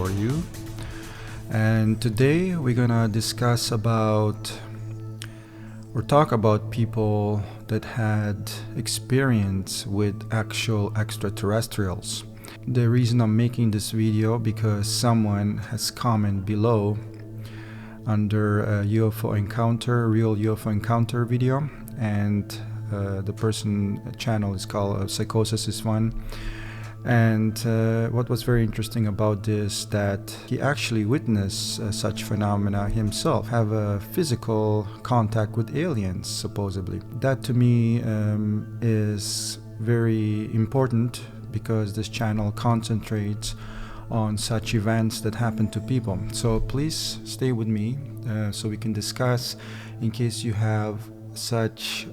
How are you? And today we're gonna discuss about or talk about people that had experience with actual extraterrestrials. The reason I'm making this video because someone has commented below under a UFO encounter, real UFO encounter video, and the person channel is called Psychosis is Fun. And what was very interesting about this, that he actually witnessed such phenomena himself, have a physical contact with aliens, supposedly. That to me is very important because this channel concentrates on such events that happen to people. So please stay with me so we can discuss in case you have such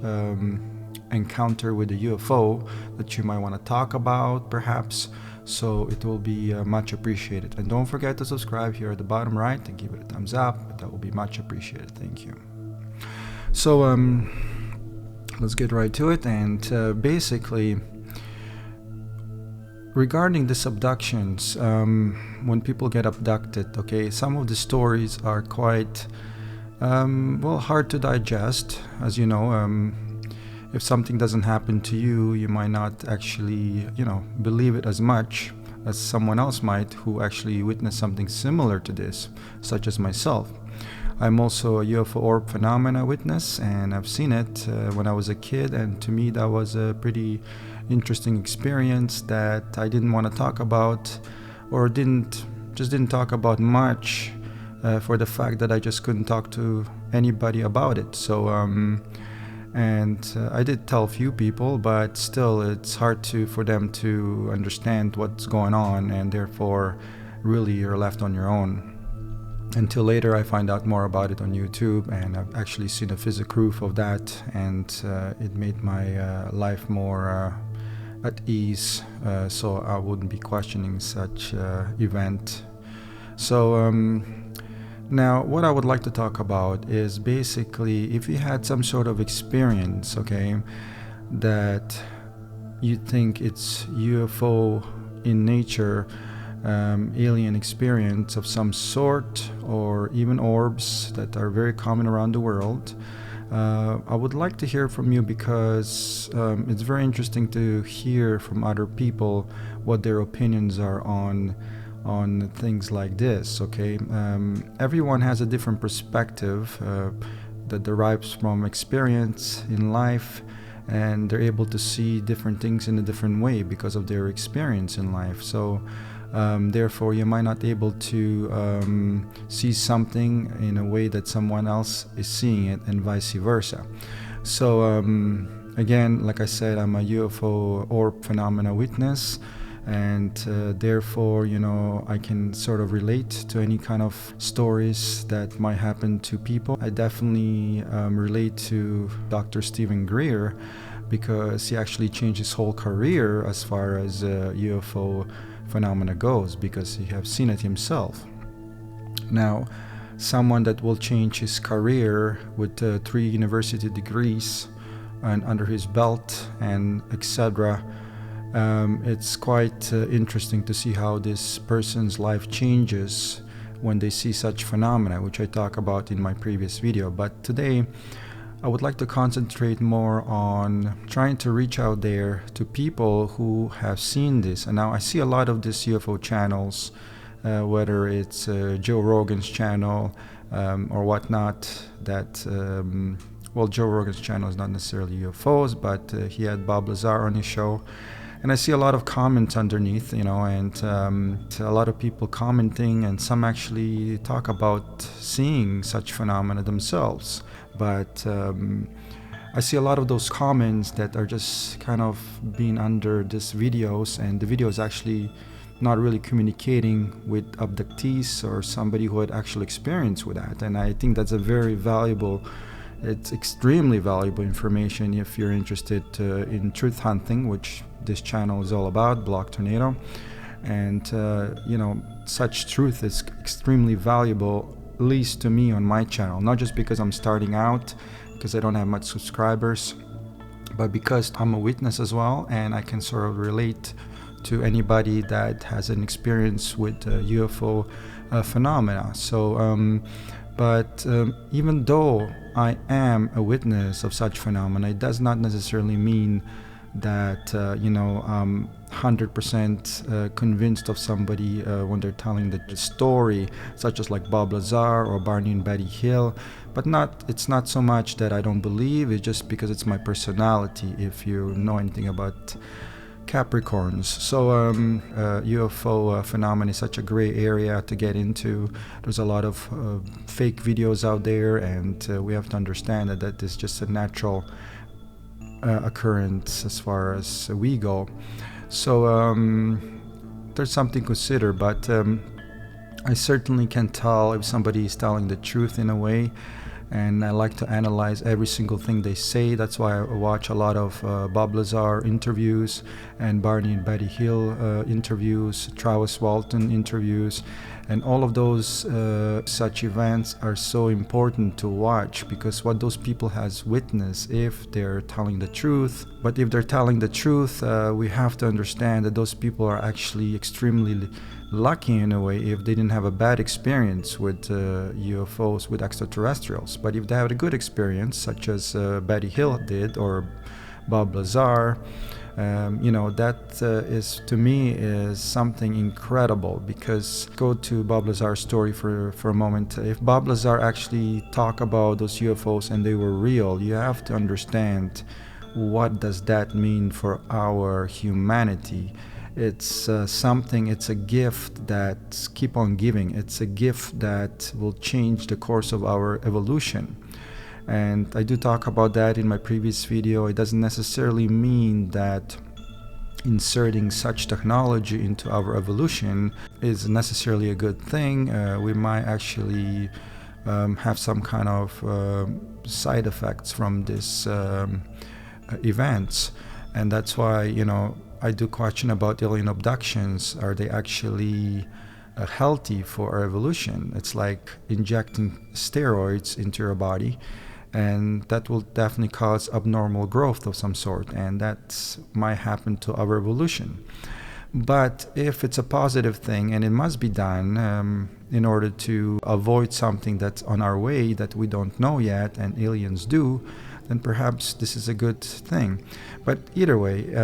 encounter with a UFO that you might want to talk about perhaps, so it will be much appreciated. And don't forget to subscribe here at the bottom right and give it a thumbs up. That will be much appreciated. Thank you. So let's get right to it. And basically, regarding these abductions, when people get abducted, okay, some of the stories are quite hard to digest. As you know, if something doesn't happen to you, you might not actually, believe it as much as someone else might who actually witnessed something similar to this, such as myself. I'm also a UFO orb phenomena witness, and I've seen it when I was a kid, and to me that was a pretty interesting experience that I didn't want to talk about, or didn't talk about much for the fact that I just couldn't talk to anybody about it. So I did tell a few people, but still it's hard for them to understand what's going on, and therefore really you're left on your own. Until later I find out more about it on YouTube, and I've actually seen a physical proof of that, and it made my life more at ease, so I wouldn't be questioning such event. So now, what I would like to talk about is basically if you had some sort of experience, okay, that you think it's UFO in nature, alien experience of some sort, or even orbs that are very common around the world. I would like to hear from you because it's very interesting to hear from other people what their opinions are on things like this, okay? Everyone has a different perspective that derives from experience in life, and they're able to see different things in a different way because of their experience in life. So therefore you might not be able to see something in a way that someone else is seeing it, and vice versa. So again, like I said, I'm a UFO orb phenomena witness, and therefore I can sort of relate to any kind of stories that might happen to people. I definitely relate to Dr. Stephen Greer because he actually changed his whole career as far as UFO phenomena goes, because he have seen it himself. Now, someone that will change his career with 3 university degrees and under his belt and etc., it's quite interesting to see how this person's life changes when they see such phenomena, which I talk about in my previous video. But today I would like to concentrate more on trying to reach out there to people who have seen this. And now I see a lot of these UFO channels, whether it's Joe Rogan's channel or whatnot, that Joe Rogan's channel is not necessarily UFOs, but he had Bob Lazar on his show. And I see a lot of comments underneath, and a lot of people commenting, and some actually talk about seeing such phenomena themselves. But I see a lot of those comments that are just kind of being under these videos, and the video is actually not really communicating with abductees or somebody who had actual experience with that. And I think that's a very valuable, it's extremely valuable information if you're interested in truth hunting, which this channel is all about, Block Tornado. And such truth is extremely valuable, at least to me on my channel, not just because I'm starting out, because I don't have much subscribers, but because I'm a witness as well, and I can sort of relate to anybody that has an experience with UFO phenomena. So, but even though I am a witness of such phenomena, it does not necessarily mean that 100% convinced of somebody when they're telling the story, such as like Bob Lazar or Barney and Betty Hill. But it's not so much that I don't believe, it's just because it's my personality, if you know anything about Capricorns. So UFO phenomenon is such a gray area to get into. There's a lot of fake videos out there, and we have to understand that is just a natural occurrence as far as we go. So there's something to consider, but I certainly can tell if somebody is telling the truth in a way, and I like to analyze every single thing they say. That's why I watch a lot of Bob Lazar interviews and Barney and Betty Hill interviews, Travis Walton interviews, and all of those such events are so important to watch, because what those people has witnessed, if they're telling the truth. But if they're telling the truth, we have to understand that those people are actually extremely lucky in a way if they didn't have a bad experience with UFOs, with extraterrestrials. But if they have a good experience, such as Betty Hill did or Bob Lazar, that is, to me, is something incredible. Because go to Bob Lazar's story for a moment. If Bob Lazar actually talked about those UFOs and they were real, you have to understand what does that mean for our humanity. It's it's a gift that keep on giving. It's a gift that will change the course of our evolution. And I do talk about that in my previous video. It doesn't necessarily mean that inserting such technology into our evolution is necessarily a good thing. We might actually have some kind of side effects from this events. And that's why, I do question about alien abductions. Are they actually healthy for our evolution? It's like injecting steroids into your body, and that will definitely cause abnormal growth of some sort, and that might happen to our evolution. But if it's a positive thing, and it must be done in order to avoid something that's on our way that we don't know yet and aliens do, then perhaps this is a good thing. But either way,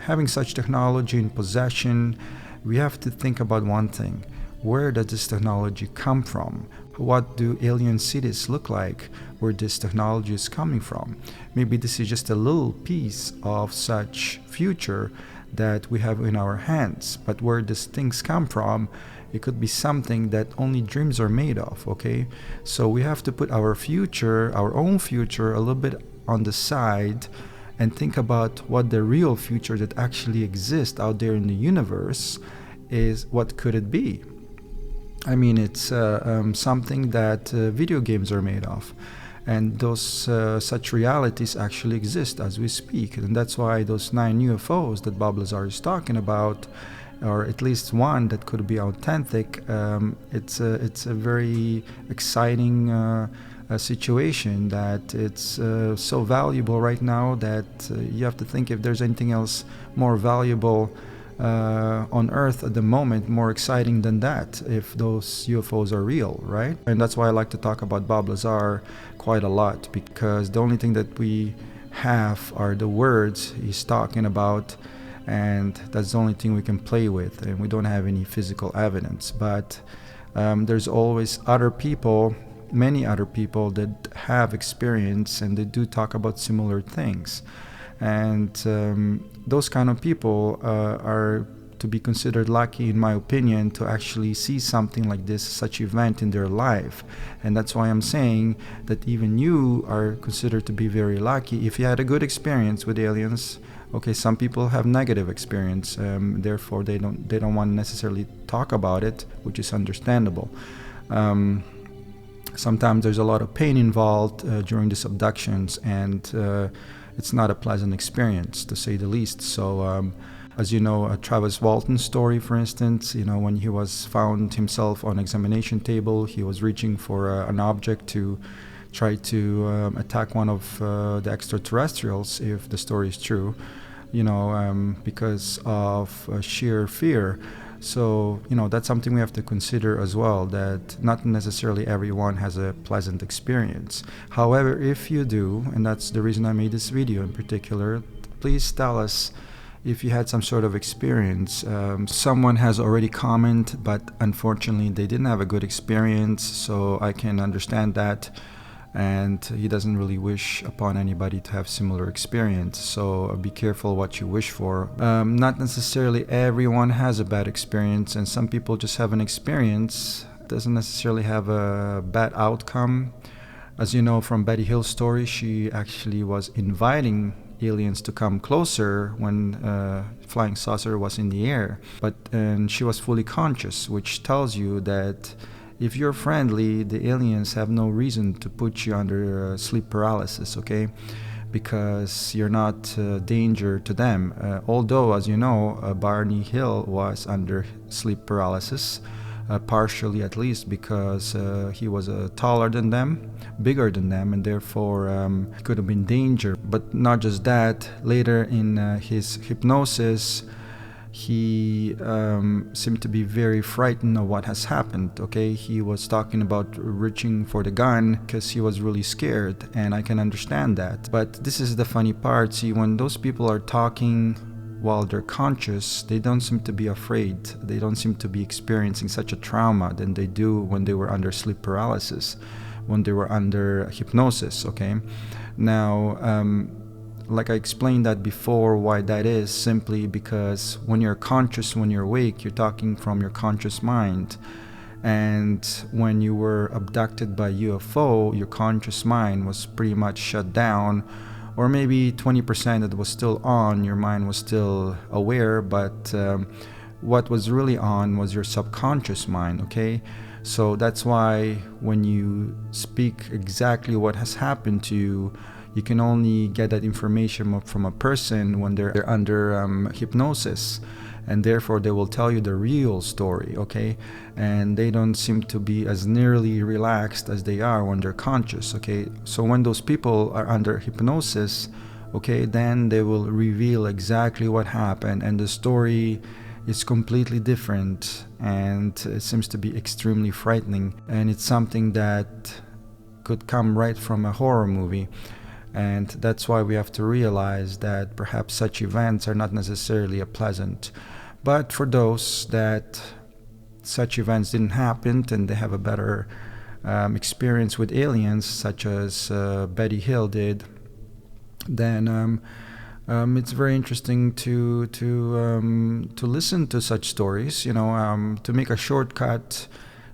having such technology in possession, we have to think about one thing. Where does this technology come from? What do alien cities look like where this technology is coming from? Maybe this is just a little piece of such future that we have in our hands. But where these things come from, it could be something that only dreams are made of, okay? So we have to put our future, our own future, a little bit on the side and think about what the real future that actually exists out there in the universe is. What could it be? I mean, it's something that video games are made of, and those such realities actually exist as we speak. And that's why those 9 UFOs that Bob Lazar is talking about, or at least one that could be authentic, it's a very exciting situation, that it's so valuable right now that you have to think if there's anything else more valuable on Earth at the moment, more exciting than that, if those UFOs are real, right? And that's why I like to talk about Bob Lazar quite a lot, because the only thing that we have are the words he's talking about, and that's the only thing we can play with, and we don't have any physical evidence. But there's always other people, many other people that have experience, and they do talk about similar things. And those kind of people are to be considered lucky, in my opinion, to actually see something like this, such event in their life. And that's why I'm saying that even you are considered to be very lucky if you had a good experience with aliens. Okay, some people have negative experience, therefore they don't want to necessarily talk about it, which is understandable. Sometimes there's a lot of pain involved during these abductions, and it's not a pleasant experience, to say the least. So, as you know, Travis Walton's story, for instance, when he was found himself on examination table, he was reaching for an object to try to attack one of the extraterrestrials, if the story is true. because of sheer fear. So, that's something we have to consider as well, that not necessarily everyone has a pleasant experience. However, if you do, and that's the reason I made this video in particular, please tell us if you had some sort of experience. Someone has already commented, but unfortunately they didn't have a good experience, so I can understand that. And he doesn't really wish upon anybody to have similar experience, so be careful what you wish for. Not necessarily everyone has a bad experience, and some people just have an experience, doesn't necessarily have a bad outcome. As you know from Betty Hill's story, she actually was inviting aliens to come closer when flying saucer was in the air, and she was fully conscious, which tells you that if you're friendly, the aliens have no reason to put you under sleep paralysis, okay? Because you're not danger to them. Although, as you know, Barney Hill was under sleep paralysis, partially at least, because he was taller than them, bigger than them, and therefore could have been danger. But not just that, later in his hypnosis, he seemed to be very frightened of what has happened, okay? He was talking about reaching for the gun because he was really scared, and I can understand that. But this is the funny part. See, when those people are talking while they're conscious, they don't seem to be afraid. They don't seem to be experiencing such a trauma than they do when they were under sleep paralysis, when they were under hypnosis, okay? Now, like I explained that before, why that is simply because when you're conscious, when you're awake, you're talking from your conscious mind. And when you were abducted by UFO, your conscious mind was pretty much shut down, or maybe 20% that was still on, your mind was still aware, but what was really on was your subconscious mind, okay? So that's why when you speak exactly what has happened to you, you can only get that information from a person when they're under hypnosis, and therefore they will tell you the real story, okay? And they don't seem to be as nearly relaxed as they are when they're conscious, okay? So when those people are under hypnosis, okay, then they will reveal exactly what happened, and the story is completely different, and it seems to be extremely frightening, and it's something that could come right from a horror movie. And that's why we have to realize that perhaps such events are not necessarily pleasant. But for those that such events didn't happen and they have a better experience with aliens, such as Betty Hill did, then it's very interesting to listen to such stories. To make a shortcut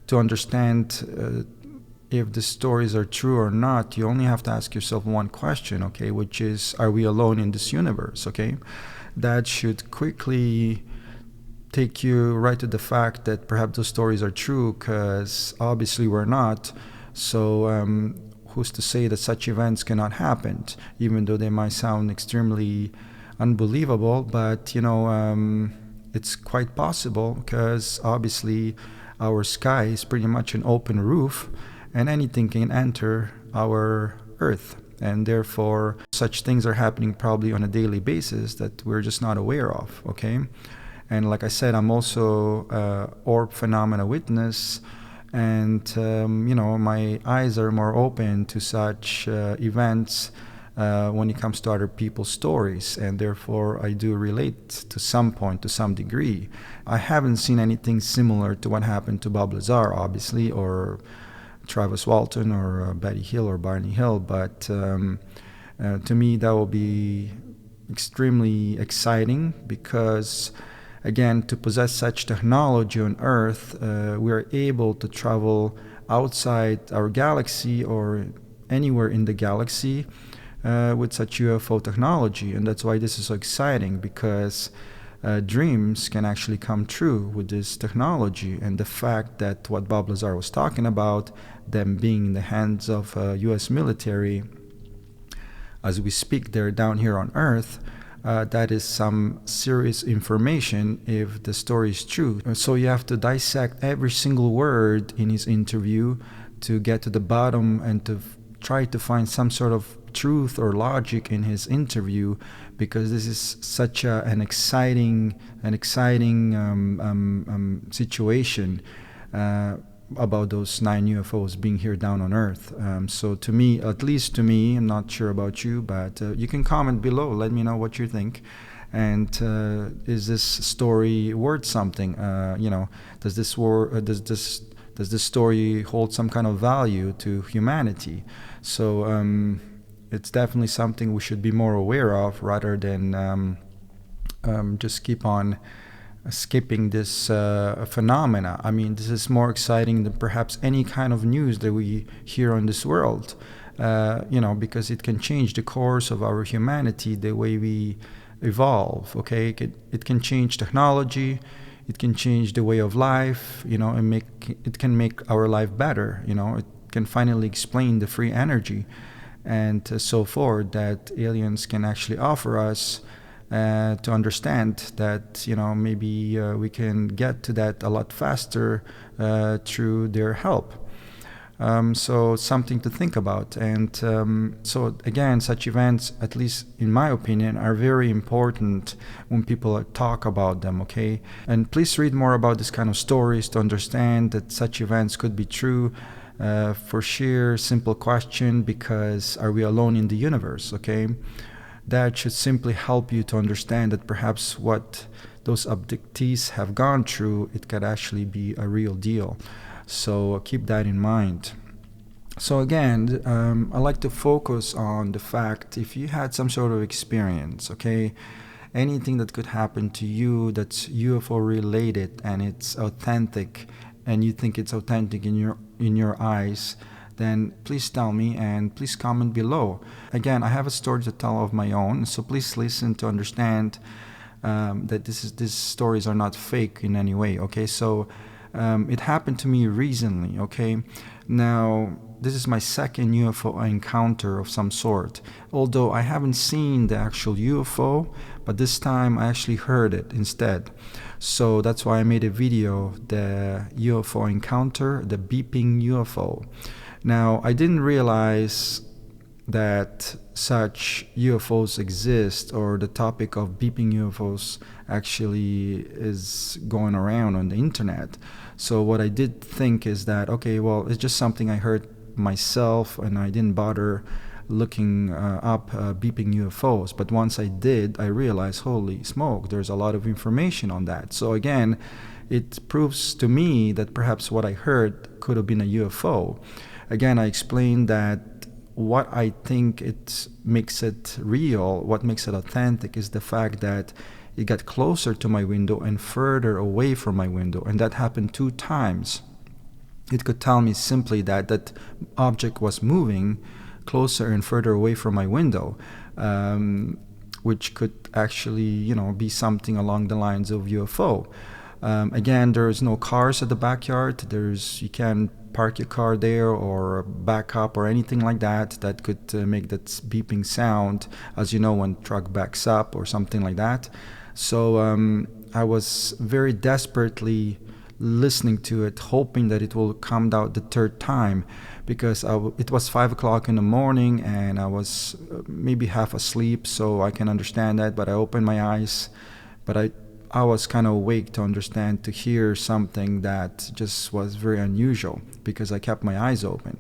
to understand if the stories are true or not, you only have to ask yourself one question, okay, which is, are we alone in this universe, okay? That should quickly take you right to the fact that perhaps those stories are true, because obviously we're not. So who's to say that such events cannot happen, even though they might sound extremely unbelievable, but it's quite possible, because obviously our sky is pretty much an open roof, and anything can enter our Earth, and therefore such things are happening probably on a daily basis that we're just not aware of, okay? And like I said, I'm also orb phenomena witness, and my eyes are more open to such events when it comes to other people's stories, and therefore I do relate to some point, to some degree. I haven't seen anything similar to what happened to Bob Lazar, obviously, or Travis Walton, or Betty Hill, or Barney Hill, but to me that will be extremely exciting, because again, to possess such technology on Earth, we are able to travel outside our galaxy or anywhere in the galaxy with such UFO technology. And that's why this is so exciting, because dreams can actually come true with this technology. And the fact that what Bob Lazar was talking about, them being in the hands of US military, as we speak, they're down here on Earth, that is some serious information if the story is true. So you have to dissect every single word in his interview to get to the bottom and to try to find some sort of truth or logic in his interview, because this is such an exciting situation about those 9 UFOs being here down on Earth. So to me, at least to me, I'm not sure about you, but you can comment below. Let me know what you think. And is this story worth something? Does this story hold some kind of value to humanity? So it's definitely something we should be more aware of, rather than just keep on skipping this phenomena. I mean, this is more exciting than perhaps any kind of news that we hear on this world, because it can change the course of our humanity, the way we evolve. Okay, it can change technology, it can change the way of life, and it can make our life better. It can finally explain the free energy and so forth that aliens can actually offer us, to understand that maybe we can get to that a lot faster through their help. So something to think about. And so again, such events, at least in my opinion, are very important when people talk about them, okay? And please read more about this kind of stories to understand that such events could be true. For sheer simple question, because are we alone in the universe, okay? That should simply help you to understand that perhaps what those abductees have gone through, it could actually be a real deal. So keep that in mind. So again, I like to focus on the fact, if you had some sort of experience, okay, anything that could happen to you that's UFO related and it's authentic, and you think it's authentic in your eyes, then please tell me and please comment below. Again, I have a story to tell of my own, so please listen to understand that these stories are not fake in any way, okay? So it happened to me recently, okay? Now, this is my second UFO encounter of some sort. Although I haven't seen the actual UFO, but this time I actually heard it instead. So that's why I made a video, the UFO encounter, the beeping UFO. Now, I didn't realize that such UFOs exist, or the topic of beeping UFOs actually is going around on the internet. So what I did think is that, okay, well, it's just something I heard myself, and I didn't bother looking up beeping UFOs. But once I did, I realized, holy smoke, there's a lot of information on that. So again, it proves to me that perhaps what I heard could have been a UFO. Again, I explained that what I think it makes it real, what makes it authentic, is the fact that it got closer to my window and further away from my window, and that happened 2 times. It could tell me simply that that object was moving closer and further away from my window, which could actually, be something along the lines of UFO. Again, there's no cars at the backyard. You can park your car there or back up or anything like that could make that beeping sound, as you know, when truck backs up or something like that. So I was very desperately listening to it, hoping that it will come out the 3rd time, because it was 5 o'clock in the morning and I was maybe half asleep, so I can understand that. But I opened my eyes, but I was kind of awake to understand, to hear something that just was very unusual, because I kept my eyes open.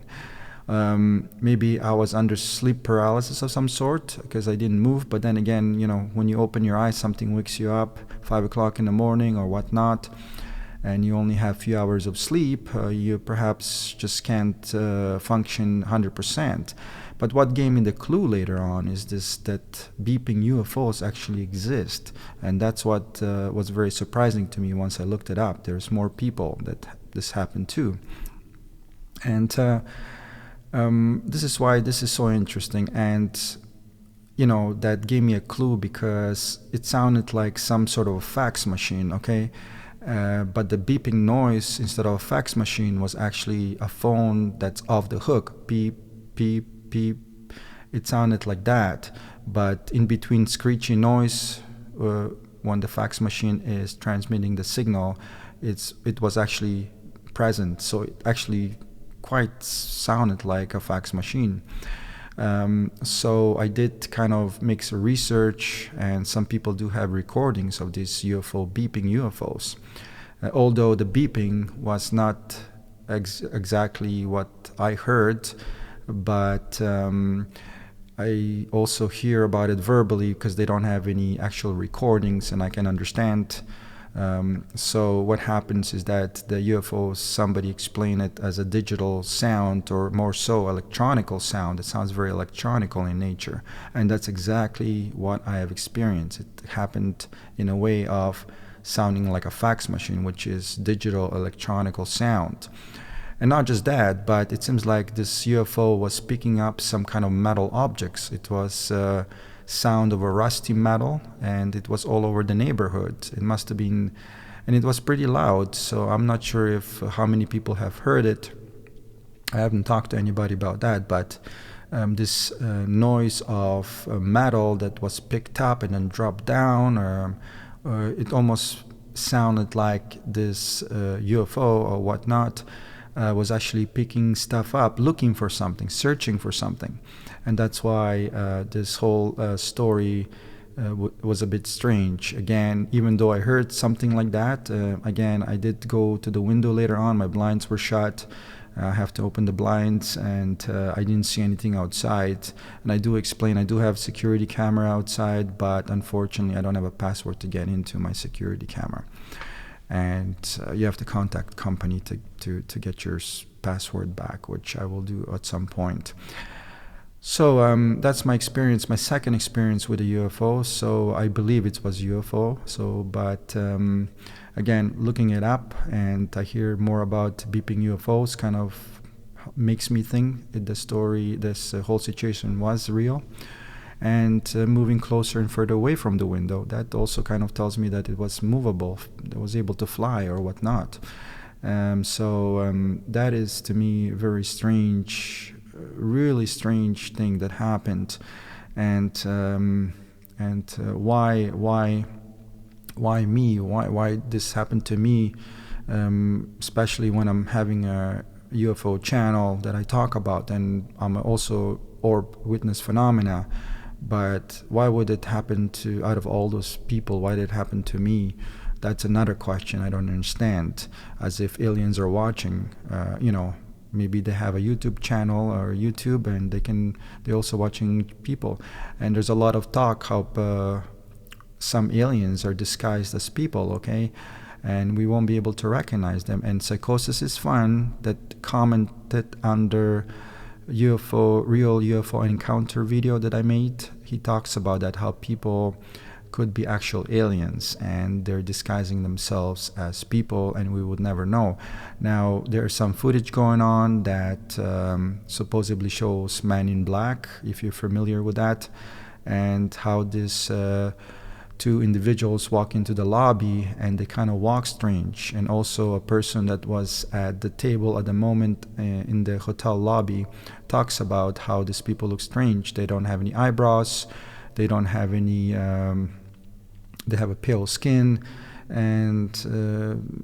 Maybe I was under sleep paralysis of some sort, because I didn't move. But then again, when you open your eyes, something wakes you up 5 o'clock in the morning or whatnot, and you only have a few hours of sleep, you perhaps just can't function 100%. But what gave me the clue later on is that beeping UFOs actually exist. And that's what was very surprising to me once I looked it up. There's more people that this happened to. And this is why this is so interesting. And, that gave me a clue, because it sounded like some sort of a fax machine, okay? But the beeping noise, instead of a fax machine, was actually a phone that's off the hook. Beep, beep, beep. It sounded like that, but in between screechy noise, when the fax machine is transmitting the signal, it was actually present. So it actually quite sounded like a fax machine. So I did kind of make some research, and some people do have recordings of these beeping UFOs. Although the beeping was not exactly what I heard, but I also hear about it verbally because they don't have any actual recordings, and I can understand. So what happens is that the UFO, somebody explained it as a digital sound, or more so electronical sound. It sounds very electronical in nature, and that's exactly what I have experienced. It happened in a way of sounding like a fax machine, which is digital electronical sound. And not just that, but it seems like this UFO was picking up some kind of metal objects. It was sound of a rusty metal, and it was all over the neighborhood. It must have been, and it was pretty loud, so I'm not sure if how many people have heard it. I haven't talked to anybody about that, but this noise of metal that was picked up and then dropped down, it almost sounded like this UFO or whatnot was actually picking stuff up, looking for something, searching for something. And that's why this whole story was a bit strange. Again, even though I heard something like that, again, I did go to the window later on. My blinds were shut. I have to open the blinds, and I didn't see anything outside. And I do explain, I do have security camera outside, but unfortunately I don't have a password to get into my security camera. And you have to contact company to get your password back, which I will do at some point. So that's my experience, my second experience with a UFO. So I believe it was UFO. So, but again, looking it up, and I hear more about beeping UFOs, kind of makes me think that the story, this whole situation was real. And moving closer and further away from the window, that also kind of tells me that it was movable, it was able to fly or whatnot. So that is, to me, a very strange, really strange thing that happened. And why me? Why this happened to me? Especially when I'm having a UFO channel that I talk about, and I'm also orb witness phenomena. But why would it happen to, out of all those people, why did it happen to me? That's another question I don't understand. As if aliens are watching, maybe they have a YouTube channel or YouTube, and they're also watching people. And there's a lot of talk how some aliens are disguised as people, okay? And we won't be able to recognize them. And Psychosis is Fun that commented under real UFO encounter video that I made. He talks about that, how people could be actual aliens and they're disguising themselves as people, and we would never know. Now, there's some footage going on that supposedly shows Man in Black, if you're familiar with that, and how this two individuals walk into the lobby and they kind of walk strange. And also a person that was at the table at the moment in the hotel lobby talks about how these people look strange. They don't have any eyebrows, they don't have any they have a pale skin, and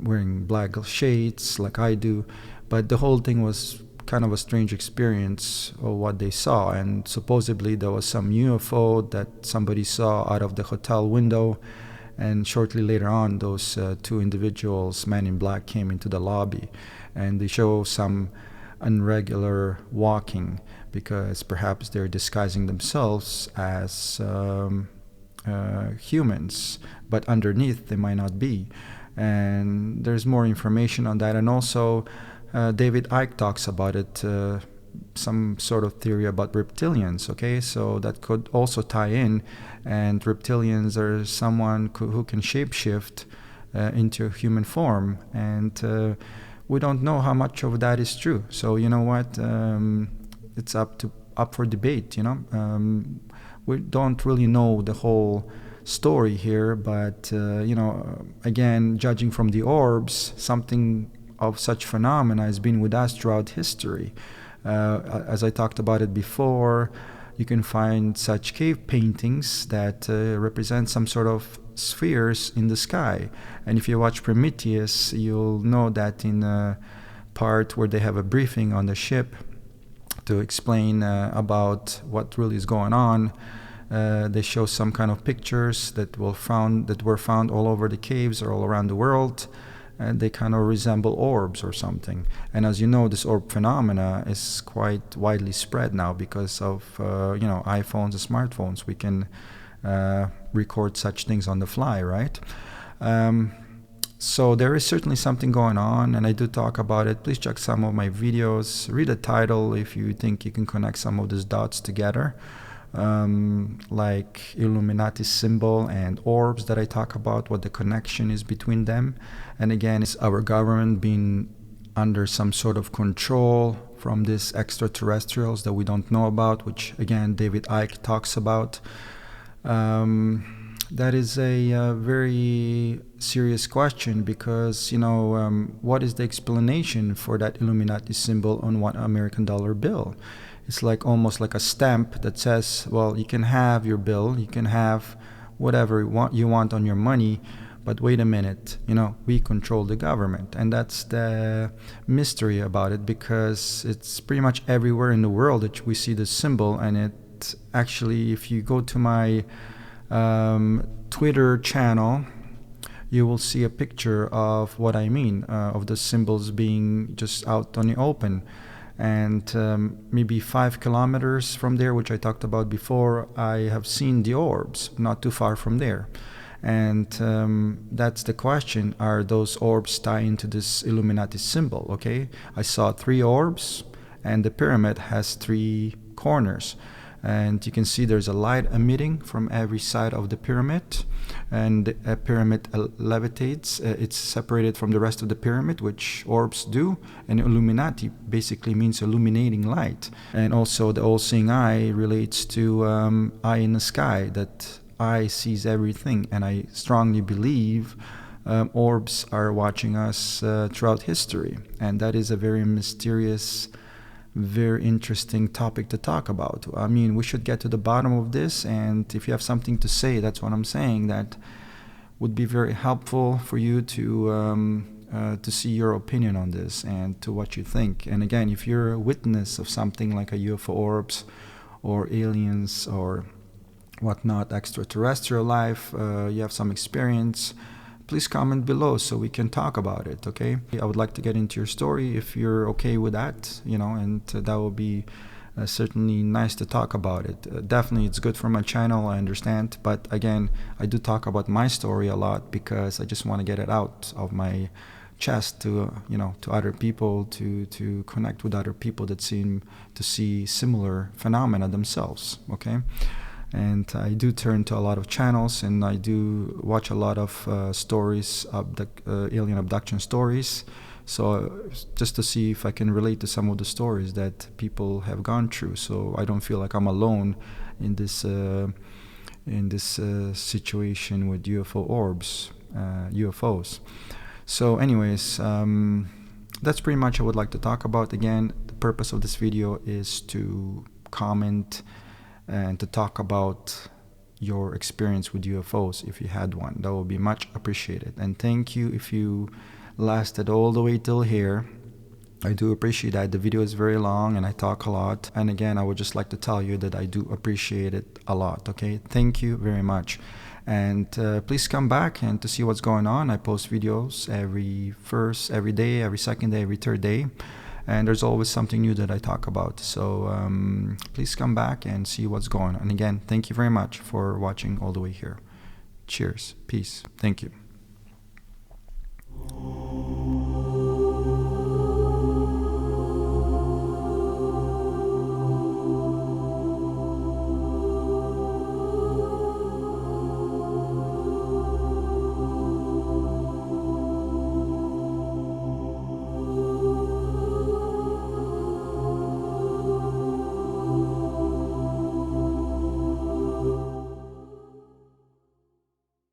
wearing black shades like I do. But the whole thing was kind of a strange experience of what they saw. And supposedly there was some UFO that somebody saw out of the hotel window, and shortly later on those two individuals, Man in Black, came into the lobby, and they show some irregular walking, because perhaps they're disguising themselves as humans, but underneath they might not be. And there's more information on that. And also David Icke talks about it, some sort of theory about reptilians, okay? So that could also tie in, and reptilians are someone who can shapeshift into human form, and we don't know how much of that is true. So you know what, it's up for debate, we don't really know the whole story here, but again, judging from the orbs, something of such phenomena has been with us throughout history. As I talked about it before, you can find such cave paintings that represent some sort of spheres in the sky. And if you watch Prometheus, you'll know that in a part where they have a briefing on the ship, to explain about what really is going on. They show some kind of pictures that were found all over the caves or all around the world, and they kind of resemble orbs or something. And as you know, this orb phenomena is quite widely spread now because of iPhones and smartphones. We can record such things on the fly, right? So there is certainly something going on, and I do talk about it. Please check some of my videos, read the title if you think you can connect some of these dots together, like Illuminati symbol and orbs that I talk about, what the connection is between them. And again, is our government being under some sort of control from these extraterrestrials that we don't know about, which again David Icke talks about. That is a very serious question, because what is the explanation for that Illuminati symbol on one American dollar bill? It's like almost like a stamp that says, well, you can have your bill, you can have whatever you want on your money, but wait a minute, we control the government. And that's the mystery about it, because it's pretty much everywhere in the world that we see this symbol. And it actually, if you go to my Twitter channel, you will see a picture of what I mean, of the symbols being just out on the open. And maybe 5 kilometers from there, which I talked about before, I have seen the orbs not too far from there. And that's the question, are those orbs tied into this Illuminati symbol? Okay, I saw 3 orbs, and the pyramid has 3 corners. And you can see there's a light emitting from every side of the pyramid, and the pyramid levitates. It's separated from the rest of the pyramid, which orbs do. And Illuminati basically means illuminating light. And also the all-seeing eye relates to eye in the sky, that eye sees everything. And I strongly believe orbs are watching us throughout history. And that is a very mysterious, very interesting topic to talk about. I mean, we should get to the bottom of this, and if you have something to say, that's what I'm saying, that would be very helpful for you to see your opinion on this and to what you think. And again, if you're a witness of something like a UFO orbs or aliens or whatnot, extraterrestrial life, you have some experience, please comment below so we can talk about it, okay? I would like to get into your story if you're okay with that, and that would be certainly nice to talk about it. Definitely, it's good for my channel, I understand, but again, I do talk about my story a lot because I just want to get it out of my chest to, to other people, to connect with other people that seem to see similar phenomena themselves, okay? And I do turn to a lot of channels, and I do watch a lot of stories, alien abduction stories. So just to see if I can relate to some of the stories that people have gone through, so I don't feel like I'm alone in this situation with UFO orbs, UFOs. So anyways, that's pretty much what I would like to talk about. Again, the purpose of this video is to comment and to talk about your experience with UFOs. If you had one, that would be much appreciated. And thank you if you lasted all the way till here. I do appreciate that. The video is very long and I talk a lot. And again, I would just like to tell you that I do appreciate it a lot, okay? Thank you very much. And please come back and to see what's going on. I post videos every day, every second day, every third day. And there's always something new that I talk about. So please come back and see what's going on. And again, thank you very much for watching all the way here. Cheers. Peace. Thank you.